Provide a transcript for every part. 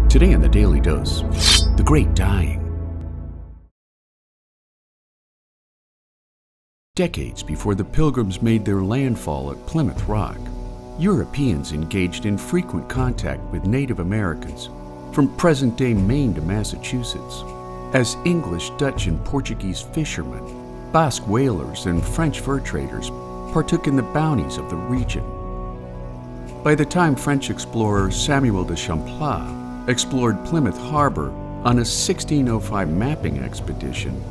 Today in the Daily Dose, the Great Dying. Decades before the Pilgrims made their landfall at Plymouth Rock, Europeans engaged in frequent contact with Native Americans from present-day Maine to Massachusetts, as English, Dutch, and Portuguese fishermen, Basque whalers, and French fur traders partook in the bounties of the region. By the time French explorer Samuel de Champlain explored Plymouth Harbor on a 1605 mapping expedition,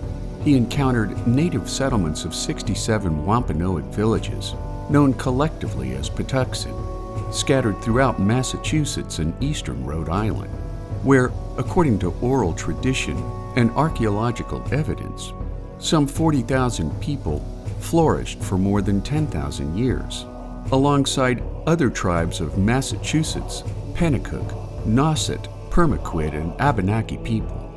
he encountered native settlements of 67 Wampanoag villages, known collectively as Patuxent, scattered throughout Massachusetts and eastern Rhode Island, where, according to oral tradition and archeological evidence, some 40,000 people flourished for more than 10,000 years, alongside other tribes of Massachusetts, Pennacook, Nauset, Permaquid, and Abenaki people.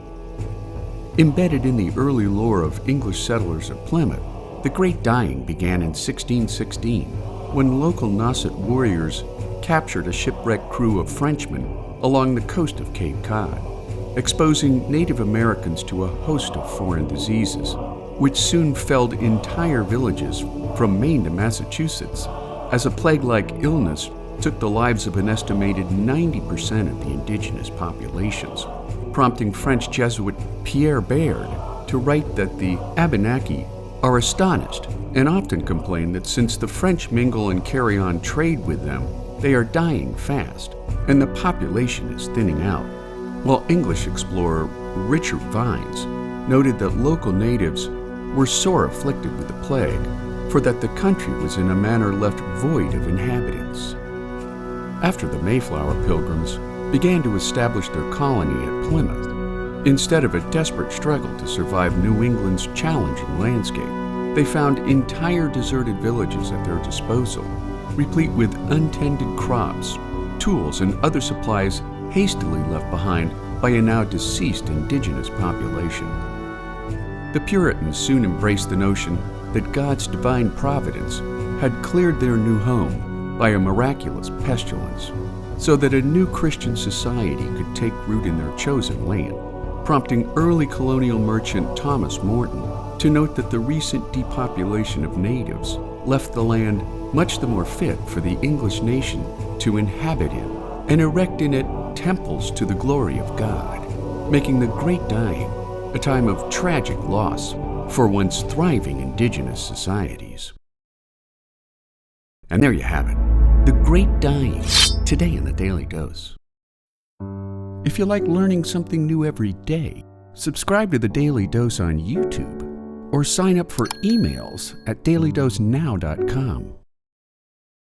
Embedded in the early lore of English settlers of Plymouth, the Great Dying began in 1616, when local Nauset warriors captured a shipwrecked crew of Frenchmen along the coast of Cape Cod, exposing Native Americans to a host of foreign diseases, which soon felled entire villages from Maine to Massachusetts, as a plague-like illness took the lives of an estimated 90% of the indigenous populations, prompting French Jesuit Pierre Baird to write that the Abenaki are astonished and often complain that since the French mingle and carry on trade with them, they are dying fast, and the population is thinning out, while English explorer Richard Vines noted that local natives were sore afflicted with the plague, for that the country was in a manner left void of inhabitants. After the Mayflower Pilgrims began to establish their colony at Plymouth, instead of a desperate struggle to survive New England's challenging landscape, they found entire deserted villages at their disposal, replete with untended crops, tools, and other supplies hastily left behind by a now deceased indigenous population. The Puritans soon embraced the notion that God's divine providence had cleared their new home by a miraculous pestilence, so that a new Christian society could take root in their chosen land, prompting early colonial merchant Thomas Morton to note that the recent depopulation of natives left the land much the more fit for the English nation to inhabit in, and erect in it temples to the glory of God, making the Great Dying a time of tragic loss for once thriving indigenous societies. And there you have it, the Great Dying, today in the Daily Dose. If you like learning something new every day, subscribe to the Daily Dose on YouTube, or sign up for emails at dailydosenow.com.